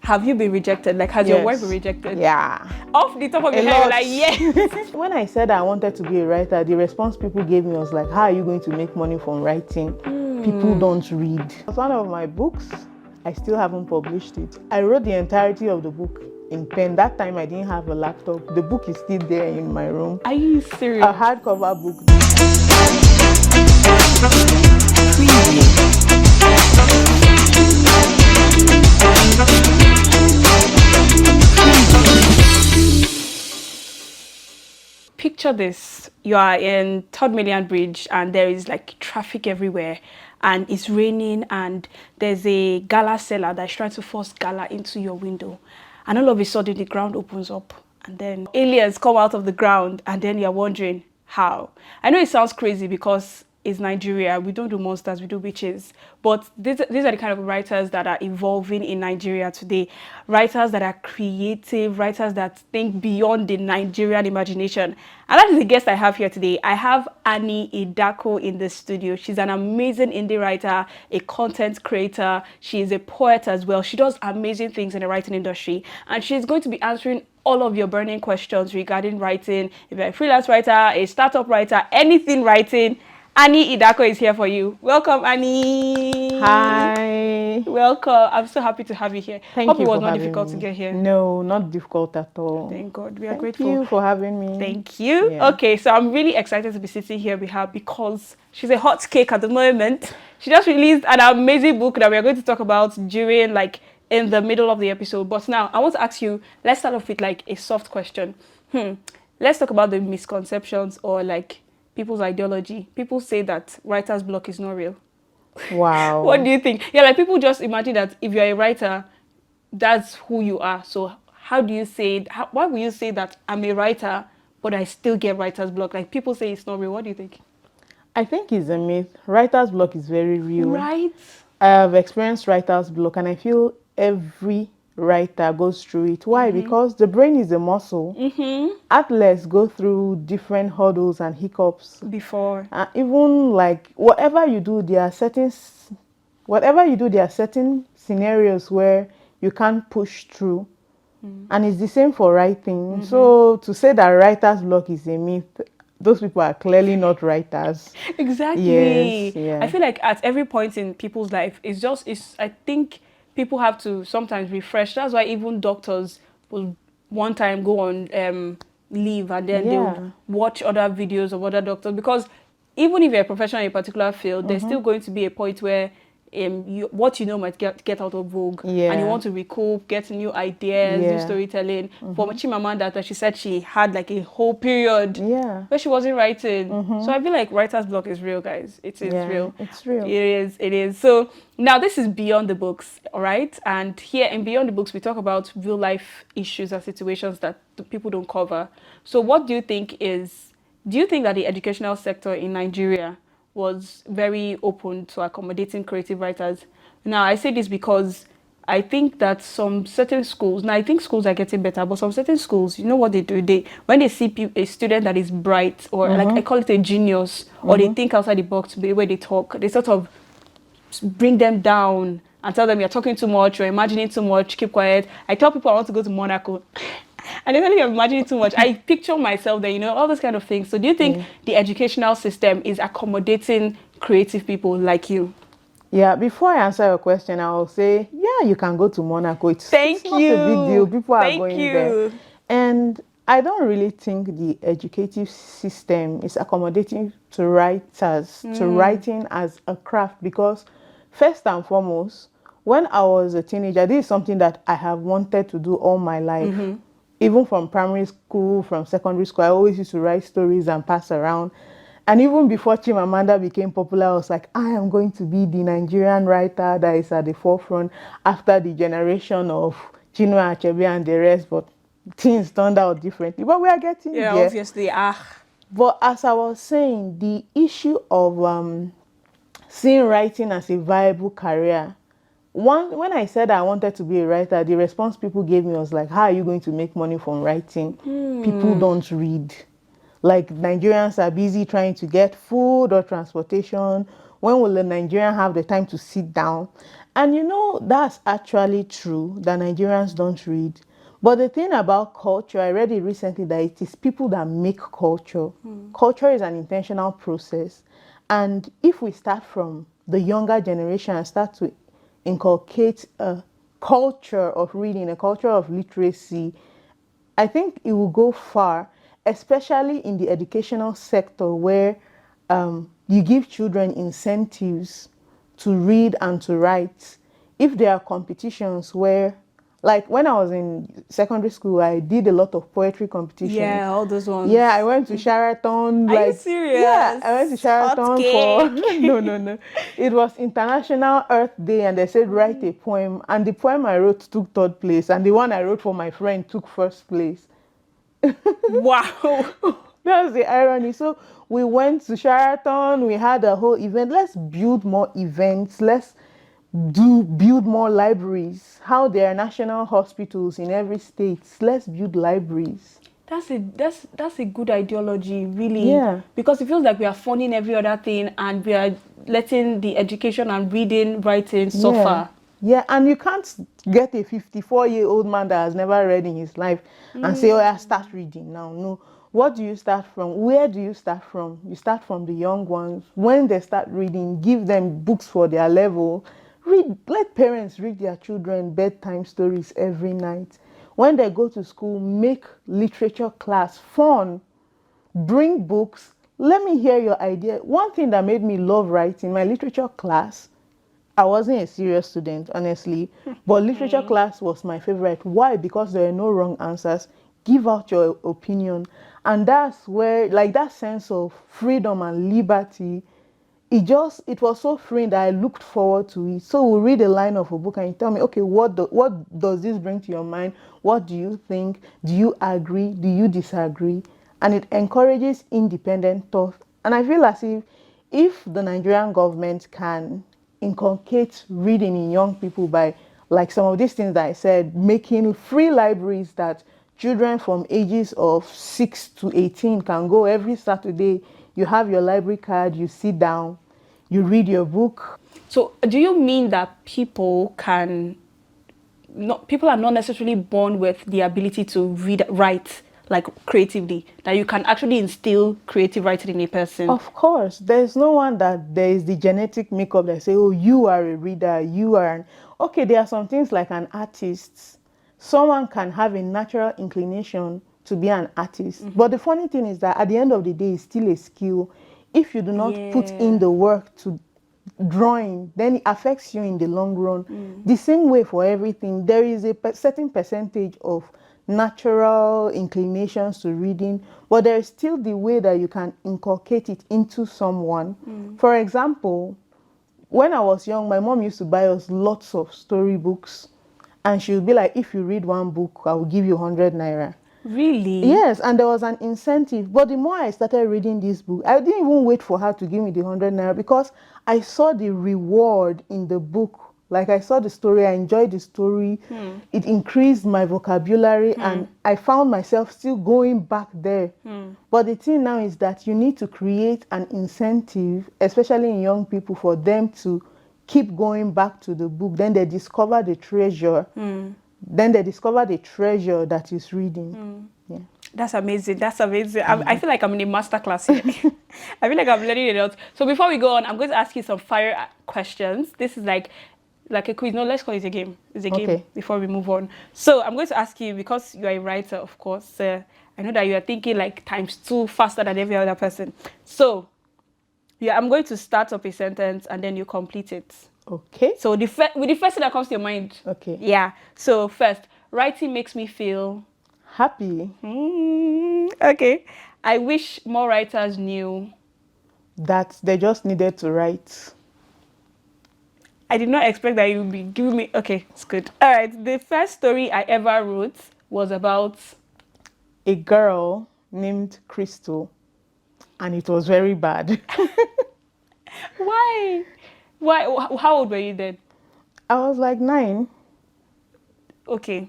Have you been rejected? Like, has your work been rejected? Yeah. Off the top of your head, you're like, yes. When I said I wanted to be a writer, the response people gave me was like, how are you going to make money from writing? People don't read. It's one of my books. I still haven't published it. I wrote the entirety of the book in pen. That time I didn't have a laptop. The book is still there in my room. Are you serious? A hardcover book. Picture this. You are in 3rd Million Bridge and there is like traffic everywhere and it's raining and there's a gala seller that's trying to force gala into your window. And all of a sudden the ground opens up and then aliens come out of the ground and then you're wondering how. I know it sounds crazy because it's Nigeria. We don't do monsters, we do witches. But these are the kind of writers that are evolving in Nigeria today. Writers that are creative, writers that think beyond the Nigerian imagination. And that is the guest I have here today. I have Anne Idakwo in the studio. She's an amazing indie writer, a content creator. She is a poet as well. She does amazing things in the writing industry. And she's going to be answering all of your burning questions regarding writing. If you're a freelance writer, a startup writer, anything writing, Anne Idakwo is here for you. Welcome, Annie. Hi. Welcome. I'm so happy to have you here. Thank you it was for not having difficult me. to get here. No, not difficult at all. Thank God. We are Thank grateful. Thank you for having me. Thank you. Yeah. Okay, so I'm really excited to be sitting here with her because she's a hot cake at the moment. She just released an amazing book that we are going to talk about during, like, in the middle of the episode. But now, I want to ask you, let's start off with, like, a soft question. Let's talk about the misconceptions or, like, people's ideology. People say that writer's block is not real. Wow. What do you think? Yeah, like people just imagine that if you're a writer, that's who you are. So how do you say it? Why will you say that I'm a writer, but I still get writer's block? Like people say it's not real. What do you think? I think it's a myth. Writer's block is very real. Right? I have experienced writer's block and I feel every writer goes through it. Why? Because the brain is a muscle. Athletes go through different hurdles and hiccups before. Even like whatever you do, there are certain scenarios where you can't push through. And it's the same for writing. So to say that writer's block is a myth, those people are clearly not writers. Exactly. Yes, yeah. I feel like at every point in people's life, I think people have to sometimes refresh. That's why even doctors will one time go on leave and then they'll watch other videos of other doctors, because even if you're a professional in a particular field, there's still going to be a point where what you know might get out of vogue, and you want to recoup, get new ideas, new storytelling. For Chimamanda, that she said she had like a whole period where she wasn't writing. So I feel like writer's block is real, guys. It is real. It's real. It is. So now this is Beyond the Books, all right? And here in Beyond the Books, we talk about real life issues and situations that the people don't cover. So what do you think that the educational sector in Nigeria was very open to accommodating creative writers? Now, I say this because I think that some certain schools, now I think schools are getting better, but some certain schools, you know what they do? When they see a student that is bright, or like I call it a genius, or they think outside the box, the way they talk, they sort of bring them down and tell them you're talking too much, you're imagining too much, keep quiet. I tell people I want to go to Monaco. And they tell me I'm imagining too much. I picture myself there, all those kind of things. So do you think the educational system is accommodating creative people like you? Yeah, before I answer your question, I will say, yeah, you can go to Monaco. It's not a big deal. People are going there. And I don't really think the educative system is accommodating to writers, to writing as a craft, because first and foremost, when I was a teenager, this is something that I have wanted to do all my life. Even from primary school, from secondary school, I always used to write stories and pass around. And even before Chimamanda became popular, I was like, I am going to be the Nigerian writer that is at the forefront after the generation of Chinua Achebe and the rest. But things turned out differently. But we are getting there. Yeah, obviously. But as I was saying, the issue of seeing writing as a viable career, when I said I wanted to be a writer, the response people gave me was like, how are you going to make money from writing? People don't read. Like Nigerians are busy trying to get food or transportation. When will the Nigerian have the time to sit down? And you know, that's actually true that Nigerians don't read. But the thing about culture, I read it recently that it is people that make culture. Culture is an intentional process. And if we start from the younger generation and start to inculcate a culture of reading, a culture of literacy, I think it will go far, especially in the educational sector where you give children incentives to read and to write. If there are competitions where, like when I was in secondary school, I did a lot of poetry competitions. Yeah, all those ones. Yeah, I went to Sheraton. Are you serious? Yeah, I went to Sheraton Hot for cake. no. It was International Earth Day, and they said write a poem, and the poem I wrote took third place, and the one I wrote for my friend took first place. Wow. That's the irony. So we went to Sheraton, we had a whole event. Let's build more events. Let's build more libraries. How there are national hospitals in every state. Let's build libraries. That's a good ideology, really. Yeah. Because it feels like we are funding every other thing and we are letting the education and reading, writing suffer. Yeah, and you can't get a 54-year-old man that has never read in his life and say, oh, I start reading now. No. What do you start from? Where do you start from? You start from the young ones. When they start reading, give them books for their level. Read. Let parents read their children bedtime stories every night. When they go to school, make literature class fun. Bring books. Let me hear your idea. One thing that made me love writing, my literature class, I wasn't a serious student, honestly, but literature class was my favorite. Why? Because there are no wrong answers. Give out your opinion. And that's where, like, that sense of freedom and liberty, it was so freeing that I looked forward to it. So we'll read a line of a book and you tell me, okay, what does this bring to your mind? What do you think? Do you agree? Do you disagree? And it encourages independent thought. And I feel as if the Nigerian government can inculcate reading in young people by, like some of these things that I said, making free libraries that children from ages of 6 to 18 can go every Saturday. You have your library card, you sit down, you read your book. So do you mean that people are not necessarily born with the ability to write like creatively, that you can actually instill creative writing in a person? Of course, there's no one that there is the genetic makeup that say, oh, you are a reader, you are okay, there are some things like an artist. Someone can have a natural inclination to be an artist. But the funny thing is that at the end of the day, it's still a skill. If you do not put in the work to drawing, then it affects you in the long run. The same way for everything. There is a certain percentage of natural inclinations to reading, but there is still the way that you can inculcate it into someone. For example, when I was young, my mom used to buy us lots of storybooks, and she would be like, if you read one book, I will give you 100 naira. Really? Yes, and there was an incentive. But the more I started reading this book, I didn't even wait for her to give me the 100 naira because I saw the reward in the book. Like I saw the story, I enjoyed the story. It increased my vocabulary and I found myself still going back there. But the thing now is that you need to create an incentive, especially in young people, for them to keep going back to the book. Then they discover the treasure. Then they discover the treasure that is reading. Yeah. That's amazing. That's amazing. I feel like I'm in a master class here. I feel like I'm learning a lot. So before we go on, I'm going to ask you some fire questions. This is like a quiz. No, let's call it a game. It's a game before we move on. So I'm going to ask you, because you're a writer, of course. I know that you are thinking like ×2 faster than every other person. So yeah, I'm going to start up a sentence and then you complete it. Okay. So with the first thing that comes to your mind. Okay. Yeah. So first, writing makes me feel happy. Okay. I wish more writers knew that they just needed to write. I did not expect that you would be giving me. Okay, it's good. All right. The first story I ever wrote was about a girl named Crystal, and it was very bad. Why? Why? How old were you then? I was like 9. Okay.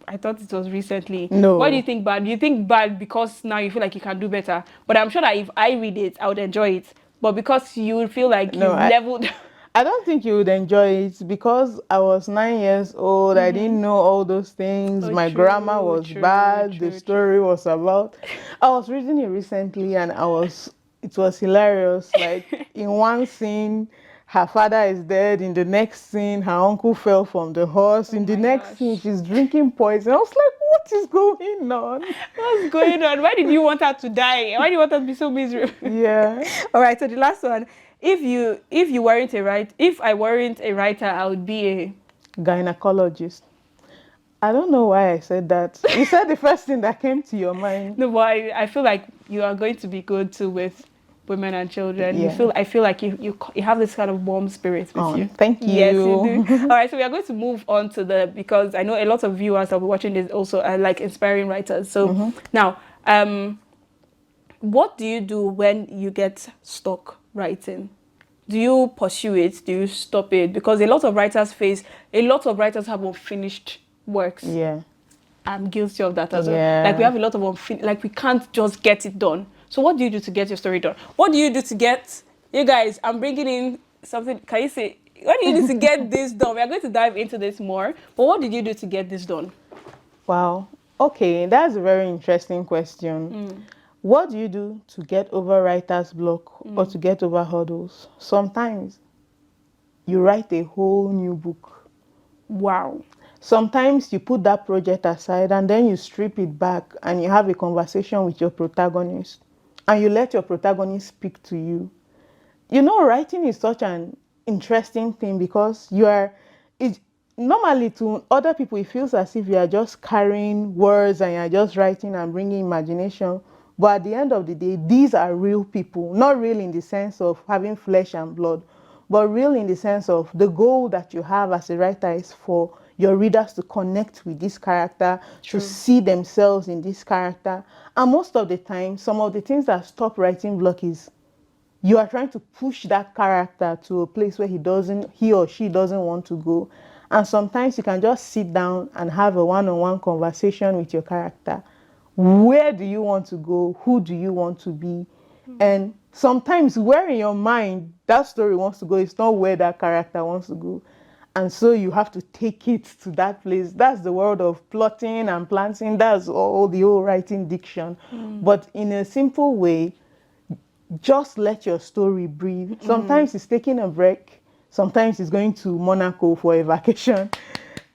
I thought it was recently. No. Why do you think bad? Do you think bad because now you feel like you can do better? But I'm sure that if I read it, I would enjoy it. But because you feel like No, you've leveled. I don't think you would enjoy it because I was 9 years old. I didn't know all those things. Oh, My grammar true, was true, bad. The true, story true. was about. I was reading it recently and it was hilarious. Like in one scene, her father is dead. In the next scene, her uncle fell from the horse. Oh In the my next scene, gosh. she's drinking poison. I was like, what is going on? What's going on? Why did you want her to die? Why do you want her to be so miserable? Yeah. All right, so the last one. If you weren't a writer, if I weren't a writer, I would be a Gynecologist. I don't know why I said that. You said the first thing that came to your mind. no, but I feel like you are going to be good too with women and children. Yeah. I feel like you have this kind of warm spirit with you. Thank you. Yes, you do. All right, so we are going to move on to because I know a lot of viewers that will be watching this also are like inspiring writers. So now, what do you do when you get stuck writing? Do you pursue it? Do you stop it? Because a lot of writers have unfinished works. Yeah. I'm guilty of that as well. Yeah. Like we have a lot of like we can't just get it done. So what do you do to get your story done? What do you do to get, you guys, I'm bringing in something, can you say, what do you do to get this done? We are going to dive into this more, but what did you do to get this done? Wow. Okay, that's a very interesting question. What do you do to get over writer's block or to get over hurdles? Sometimes you write a whole new book. Wow. Sometimes you put that project aside and then you strip it back and you have a conversation with your protagonist and you let your protagonist speak to you. You know, writing is such an interesting thing because normally to other people it feels as if you are just carrying words and you're just writing and bringing imagination. But at the end of the day, these are real people, not real in the sense of having flesh and blood, but real in the sense of the goal that you have as a writer is for your readers to connect with this character, to see themselves in this character. And most of the time, some of the things that stop writing block is you are trying to push that character to a place where he or she doesn't want to go. And sometimes you can just sit down and have a one-on-one conversation with your character. Where do you want to go? Who do you want to be? And sometimes where in your mind that story wants to go is not where that character wants to go. And so you have to take it to that place. That's the world of plotting and planting. That's all the whole writing diction. But in a simple way, just let your story breathe. Sometimes it's taking a break. Sometimes it's going to Monaco for a vacation.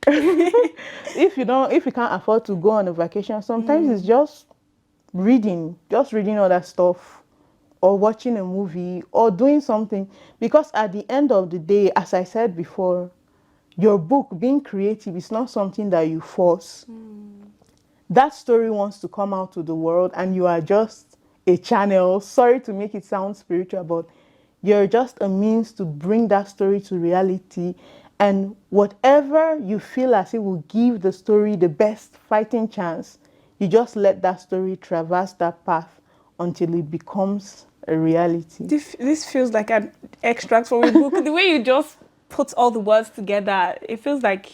If you can't afford to go on a vacation, sometimes it's just reading other stuff or watching a movie or doing something. Because at the end of the day, as I said before, your book, being creative, is not something that you force. That story wants to come out to the world and you are just a channel. Sorry to make it sound spiritual, but you're just a means to bring that story to reality. And whatever you feel as it will give the story the best fighting chance, you just let that story traverse that path until it becomes a reality. This feels like an extract from a book. The way you just put all the words together, it feels like,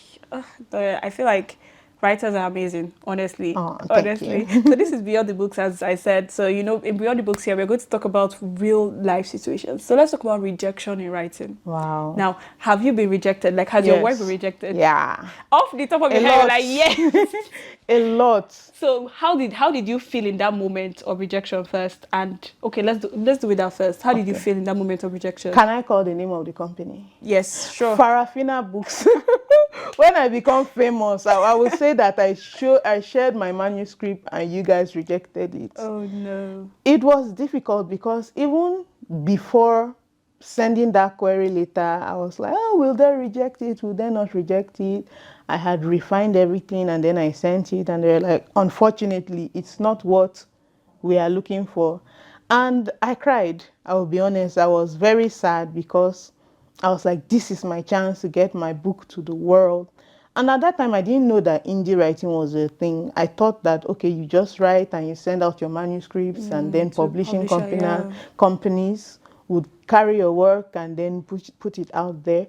I feel like writers are amazing, honestly. Oh, honestly. So this is Beyond the Books, as I said. So, in Beyond the Books here, we're going to talk about real life situations. So let's talk about rejection in writing. Wow. Now, have you been rejected? Like, has your work been rejected? Yeah. Off the top of your head, you're like, yes. A lot. So how did you feel in that moment of rejection first? And okay, let's do it that first. How did you feel in that moment of rejection? Can I call the name of the company? Yes, sure. Farafina Books. When I become famous, I will say that I shared my manuscript and you guys rejected it. Oh no. It was difficult because even before sending that query letter, I was like, oh, will they reject it? Will they not reject it? I had refined everything and then I sent it and they're like, unfortunately, it's not what we are looking for. And I cried. I will be honest. I was very sad because I was like, this is my chance to get my book to the world. And at that time, I didn't know that indie writing was a thing. I thought that, okay, you just write and you send out your manuscripts and then companies would carry your work and then put it out there.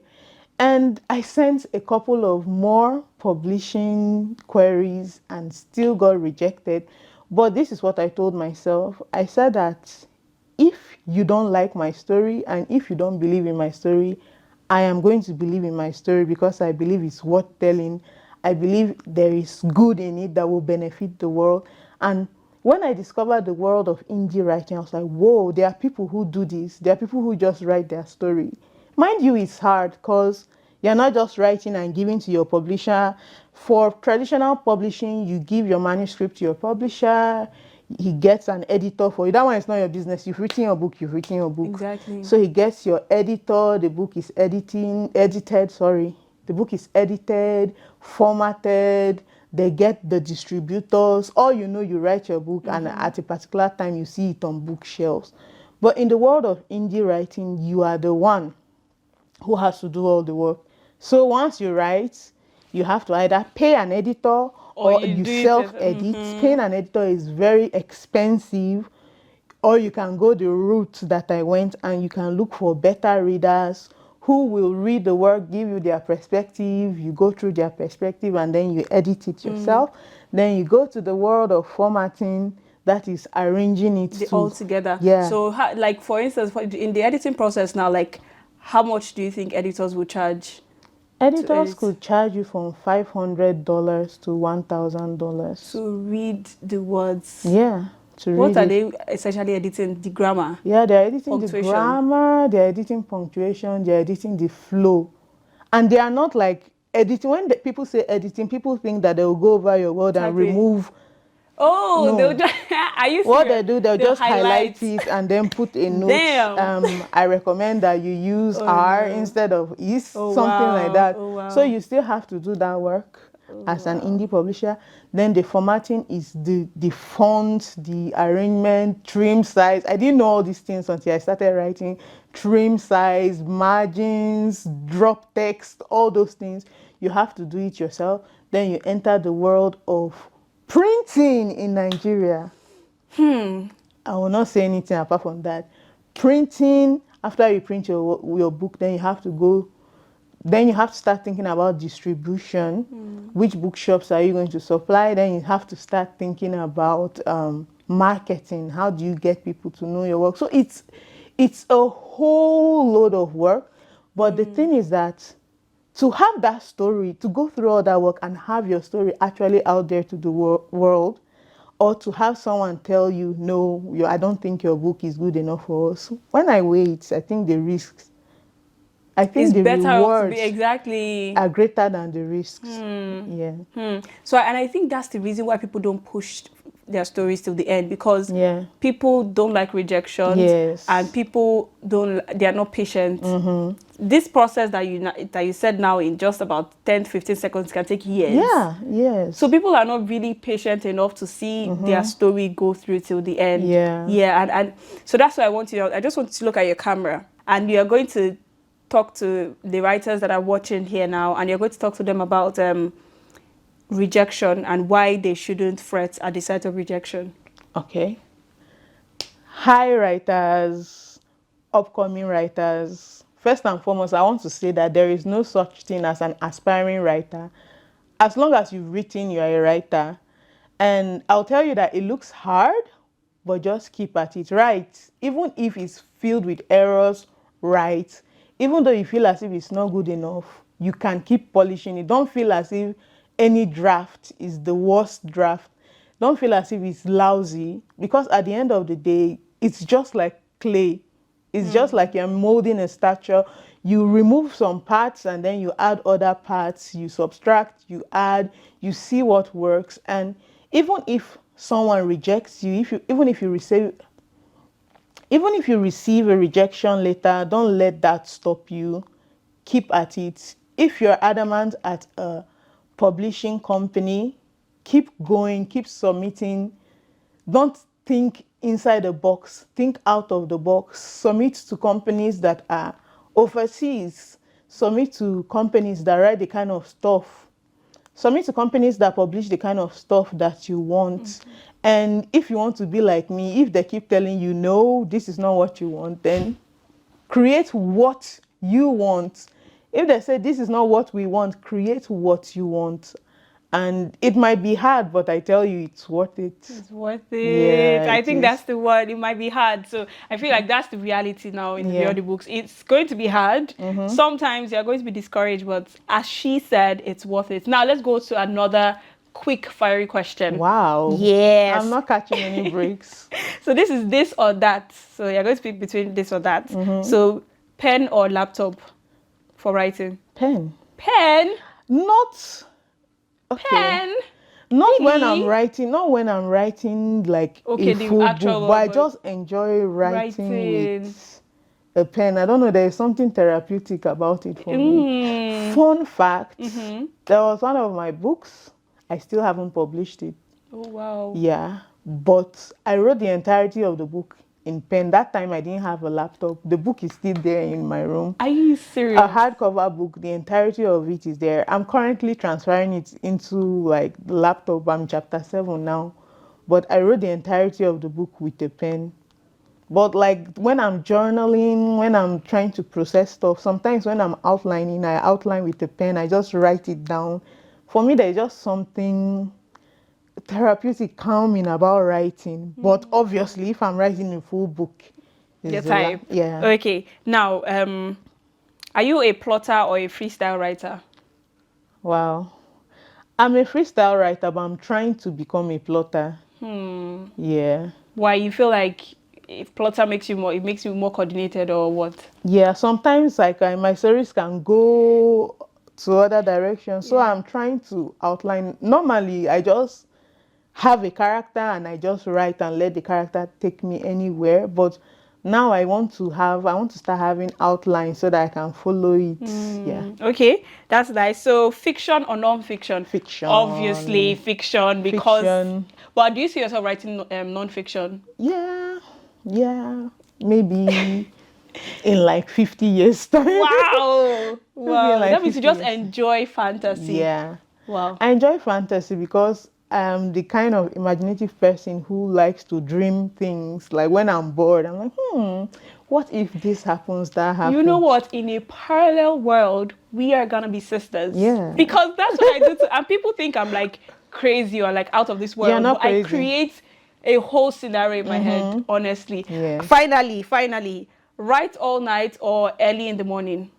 And I sent a couple of more publishing queries and still got rejected. But this is what I told myself. I said that if you don't like my story, and if you don't believe in my story, I am going to believe in my story because I believe it's worth telling. I believe there is good in it that will benefit the world. And when I discovered the world of indie writing, I was like, whoa, there are people who do this. There are people who just write their story. Mind you, it's hard because you're not just writing and giving to your publisher. For traditional publishing, you give your manuscript to your publisher. He gets an editor for you. That one is not your business. You've written your book, you've written your book. Exactly. So he gets your editor, the book is edited, sorry. The book is edited, formatted, they get the distributors. All you know, you write your book and at a particular time you see it on bookshelves. But in the world of indie writing, you are the one who has to do all the work. So once you write, you have to either pay an editor or you self-edit. Paying an editor is very expensive, or you can go the route that I went and you can look for better readers who will read the work, give you their perspective, you go through their perspective and then you edit it yourself. Then you go to the world of formatting, that is arranging it all together. Yeah. So like for instance, in the editing process now, like how much do you think editors will charge? Editors could charge you from $500 to $1,000 to read the words. Yeah. What are they essentially editing? The grammar? Yeah, they're editing the grammar, they're editing punctuation, they're editing the flow. And they are not like editing. When people say editing, people think that they'll go over your word and remove. Oh, no. They'll just, are you serious? What they do, they'll just highlight it and then put a note. Damn. I recommend that you use R instead of is, something like that. So you still have to do that work as an indie publisher. Then the formatting is the font, the arrangement, trim size. I didn't know all these things until I started writing. Trim size, margins, drop text, all those things. You have to do it yourself. Then you enter the world of printing in Nigeria. I will not say anything apart from that. Printing, after you print your book, then you have to start thinking about distribution. Which bookshops are you going to supply? Then you have to start thinking about marketing. How do you get people to know your work? So it's a whole load of work. But the thing is that to have that story, to go through all that work and have your story actually out there to the world, or to have someone tell you, no, I don't think your book is good enough for us. When I weigh it, I think the risks, the rewards are greater than the risks. So, and I think that's the reason why people don't push their stories till the end, because people don't like rejection, and people they are not patient. This process that you said now in just about 10-15 seconds can take years. So people are not really patient enough to see their story go through till the end. And so that's why I just want to look at your camera, and you are going to talk to the writers that are watching here now, and you're going to talk to them about rejection and why they shouldn't fret at the sight of rejection. Okay. Hi writers, upcoming writers. First and foremost, I want to say that there is no such thing as an aspiring writer. As long as you've written, you are a writer. And I'll tell you that it looks hard, but just keep at it. Write. Even if it's filled with errors, write. Even though you feel as if it's not good enough, you can keep polishing it. Don't feel as if any draft is the worst draft. Don't feel as if it's lousy, because at the end of the day, it's just like clay. It's just like you're molding a statue. You remove some parts and then you add other parts. You subtract, you add, you see what works. And even if someone rejects you, even if you receive a rejection letter, don't let that stop you. Keep at it. If you're adamant at a publishing company, keep going, keep submitting. Don't think inside the box, think out of the box. Submit to companies that are overseas. Submit to companies that write the kind of stuff. Submit to companies that publish the kind of stuff that you want. And if you want to be like me, if they keep telling you, no, this is not what you want, then create what you want. If they say this is not what we want, create what you want. And it might be hard, but I tell you, it's worth it. It's worth it. Yeah, I it think is. that's the word. It might be hard. So I feel like that's the reality now in the Yeah. audiobooks. It's going to be hard. Sometimes you're going to be discouraged, but as she said, it's worth it. Now let's go to another quick fiery question. Wow. Yes. I'm not catching any breaks. So this is this or that. So you're going to pick between this or that. So pen or laptop for writing? Pen. Pen? Not. Okay. Pen? Not Really? when I'm writing. Not when I'm writing like Okay, a the full actual book, but I book. just enjoy writing with a pen. I don't know. There's something therapeutic about it for me. Fun fact: there was one of my books. I still haven't published it. Oh wow. Yeah, but I wrote the entirety of the book in pen. That time I didn't have a laptop. The book is still there in my room. Are you serious? A hardcover book, the entirety of it is there. I'm currently transferring it into like the laptop. I'm chapter 7 now, but I wrote the entirety of the book with a pen. But like when I'm journaling, when I'm trying to process stuff, sometimes when I'm outlining, I outline with a pen. I just write it down. For me, there's just something therapeutic, calming about writing. But obviously, if I'm writing a full book, Your type. Yeah. Okay. Now, are you a plotter or a freestyle writer? Wow. I'm a freestyle writer, but I'm trying to become a plotter. Yeah. Why you feel like if plotter makes you more, it makes you more coordinated or what? Yeah. Sometimes like my stories can go to other directions, so I'm trying to outline. Normally, I just have a character and I just write and let the character take me anywhere. But now I want to start having outlines so that I can follow it. Yeah. Okay, that's nice. So fiction or non-fiction? Fiction. Obviously fiction because. Fiction. But do you see yourself writing non-fiction? Yeah. Yeah. Maybe in like 50 years time. Wow. Wow. Like That means you just 50 years. enjoy fantasy. Yeah. Wow. I enjoy fantasy because I'm the kind of imaginative person who likes to dream things. Like when I'm bored, I'm like, what if this happens, that happens? You know what? In a parallel world, we are gonna be sisters. Yeah. Because that's what I do too. And people think I'm like crazy or like out of this world. You're not but I crazy. create a whole scenario in my head, honestly. Yeah. Finally, write all night or early in the morning?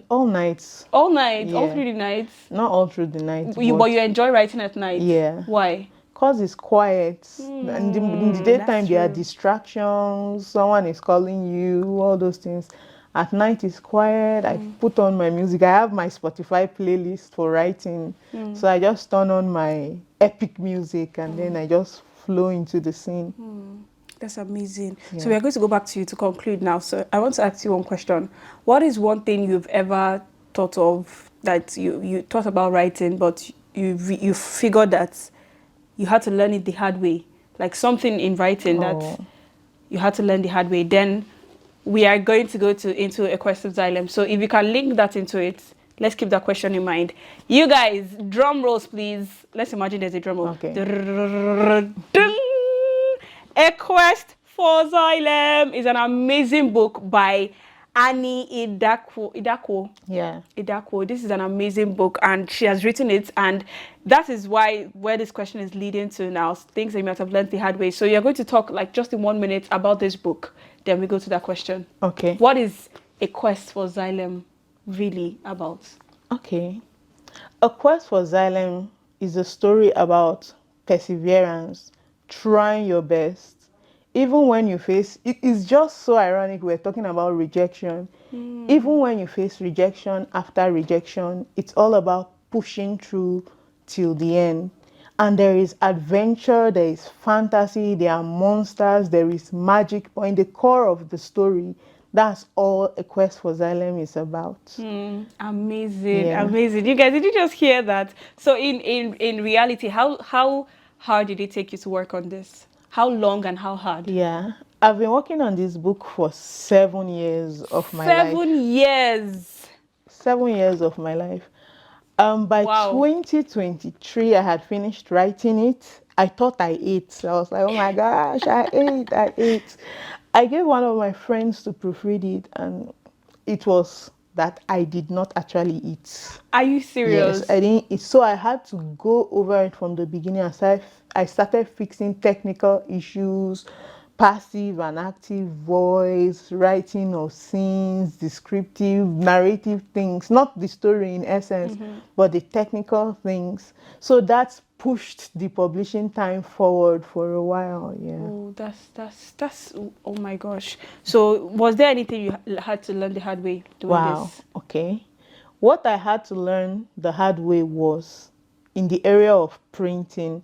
All nights. All night, all Yeah. through the night. Not all through the night. But you enjoy writing at night. Yeah. Why? Because it's quiet. And in the daytime, there are distractions. Someone is calling you, all those things. At night, it's quiet. I put on my music. I have my Spotify playlist for writing. So I just turn on my epic music and then I just flow into the scene. That's amazing. Yeah. So we are going to go back to you to conclude now. So I want to ask you one question. What is one thing you've ever thought of that you thought about writing, but you figured that you had to learn it the hard way? Like something in writing that you had to learn the hard way. Then we are going to go into a question xylem. So if you can link that into it, let's keep that question in mind. You guys, drum rolls, please. Let's imagine there's a drum roll. Okay. A Quest for Xylem is an amazing book by Anne Idakwo. Yeah. Idakwo. This is an amazing book and she has written it, and that is where this question is leading to now, things that you might have learned the hard way. So you're going to talk like just in 1 minute about this book, then we go to that question. Okay. What is A Quest for Xylem really about? Okay. A Quest for Xylem is a story about perseverance, trying your best. Even when you face, it's just so ironic, we're talking about rejection. Even when you face rejection after rejection, it's all about pushing through till the end. And there is adventure, there is fantasy, there are monsters, there is magic. But in the core of the story, that's all A Quest for Xylem is about. Amazing, amazing. You guys, did you just hear that? So in reality, how hard did it take you to work on this? How long and how hard? Yeah, I've been working on this book for 7 years of my life. 7 years. 7 years of my life. By 2023, I had finished writing it. I thought I ate. I was like, oh my gosh, I ate. I gave one of my friends to proofread it, and it was that I did not actually eat. Are you serious? Yes, I didn't eat. So I had to go over it from the beginning. I started fixing technical issues, passive and active voice, writing of scenes, descriptive, narrative things, not the story in essence, but the technical things. So that's pushed the publishing time forward for a while. Yeah. Oh, that's oh my gosh. So was there anything you had to learn the hard way doing Wow. this? Okay. What I had to learn the hard way was in the area of printing.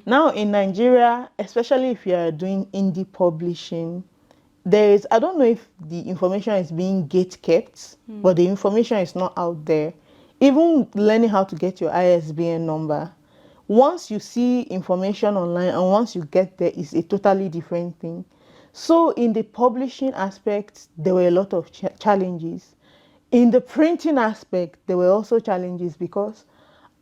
Now in Nigeria, especially if you are doing indie publishing, I don't know if the information is being gate kept, but the information is not out there. Even learning how to get your ISBN number, once you see information online and once you get there, is a totally different thing. So in the publishing aspect, there were a lot of challenges. In the printing aspect, there were also challenges because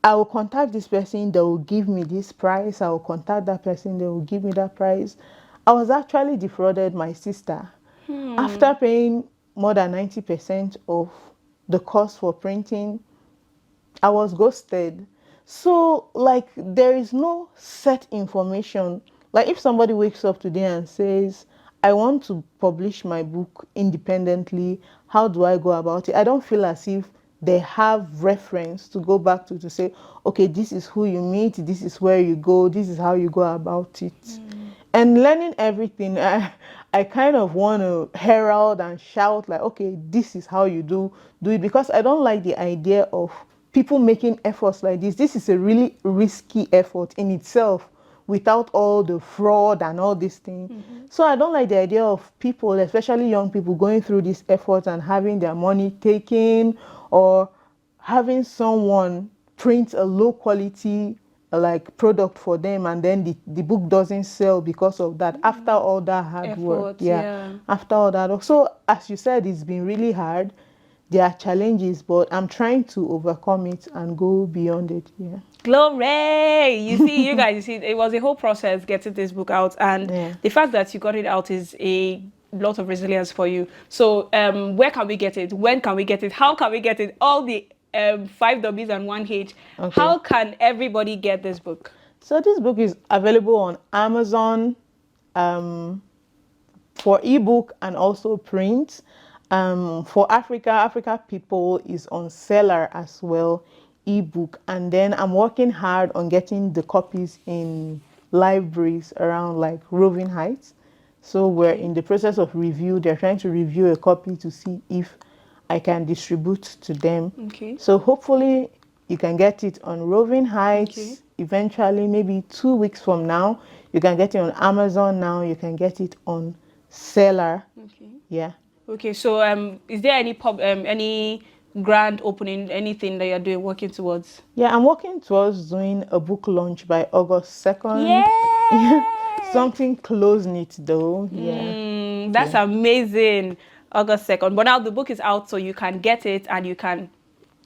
I will contact this person, they will give me this price. I will contact that person, they will give me that price. I was actually defrauded my sister. After paying more than 90% of the cost for printing, I was ghosted. So, like, there is no set information. Like, if somebody wakes up today and says, I want to publish my book independently, how do I go about it? I don't feel as if they have reference to go back to say, okay, this is who you meet, this is where you go, this is how you go about it. And learning everything, I kind of want to herald and shout like, okay, this is how you do it, because I don't like the idea of people making efforts like this. This is a really risky effort in itself without all the fraud and all these things. So I don't like the idea of people, especially young people, going through these efforts and having their money taken, or having someone print a low quality like product for them, and then the book doesn't sell because of that, after all that hard work. Effort, yeah. After all that. So as you said, it's been really hard. There are challenges, but I'm trying to overcome it and go beyond it. Yeah. Glory! You see, you guys, you see, it was a whole process getting this book out, and Yeah. the fact that you got it out is a lot of resilience for you. So, where can we get it? When can we get it? How can we get it? All the 5 W's and 1 H. Okay. How can everybody get this book? So this book is available on Amazon for ebook and also print. For Africa People is on Seller as well, ebook. And then I'm working hard on getting the copies in libraries around like Roving Heights. So we're in the process of review. They're trying to review a copy to see if I can distribute to them. Okay. So hopefully you can get it on Roving Heights. Okay. Eventually, maybe 2 weeks from now. You can get it on Amazon now. You can get it on Seller. Okay. Yeah. Okay. So, is there any grand opening, anything that you're working towards? Yeah, I'm working towards doing a book launch by August 2nd. Yeah. Something close-knit though. Yeah. That's amazing. August 2nd. But now the book is out, so you can get it and you can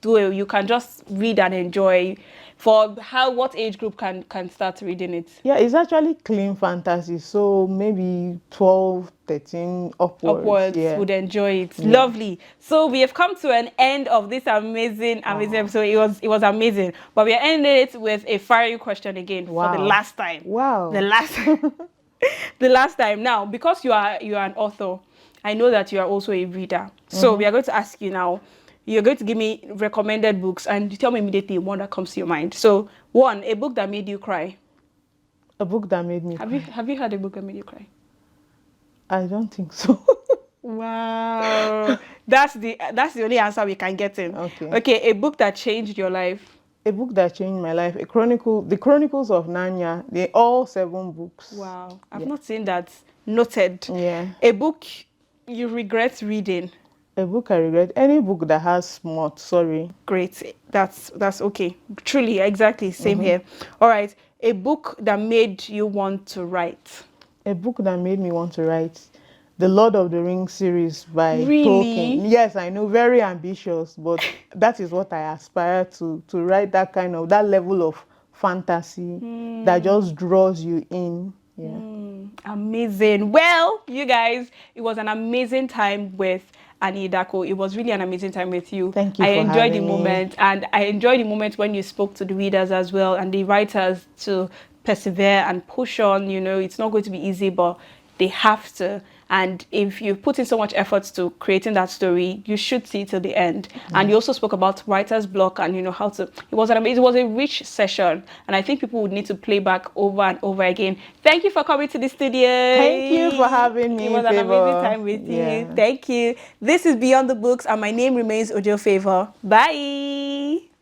do it. You can just read and enjoy. What age group can start reading it? Yeah, it's actually clean fantasy, so maybe 12, 13 upwards. Yeah. Would enjoy it. Yeah. Lovely. So we have come to an end of this amazing episode. It was amazing. But we are ending it with a fiery question again for the last time. Wow. The last time. Now, because you are an author, I know that you are also a reader. So we are going to ask you now. You're going to give me recommended books and you tell me immediately one that comes to your mind. So, one, a book that made you cry. A book that made me cry. Have you had a book that made you cry? I don't think so. Wow. That's the only answer we can get in. Okay, a book that changed your life. A book that changed my life. The Chronicles of Narnia. They're all 7 books. Wow. I've not seen that. Noted. Yeah. A book you regret reading. A book I regret. Any book that has smut. Sorry. Great. That's okay. Truly, exactly. Same here. All right. A book that made you want to write. A book that made me want to write. The Lord of the Rings series by Tolkien. Yes, I know, very ambitious, but that is what I aspire to write, that level of fantasy that just draws you in. Yeah. Amazing. Well, you guys, it was an amazing time with Anne Idakwo. It was really an amazing time with you. Thank you I for enjoyed the having moment, me. and I enjoyed the moment when you spoke to the readers as well and the writers to persevere and push on. You know, it's not going to be easy, but they have to. And if you put in so much effort to creating that story, you should see it till the end. And you also spoke about writer's block and, you know, how to, it was an amazing, it was a rich session. And I think people would need to play back over and over again. Thank you for coming to the studio. Thank you for having me, It was an amazing time with you. Thank you. This is Beyond the Books, and my name remains Ojo Favor. Bye.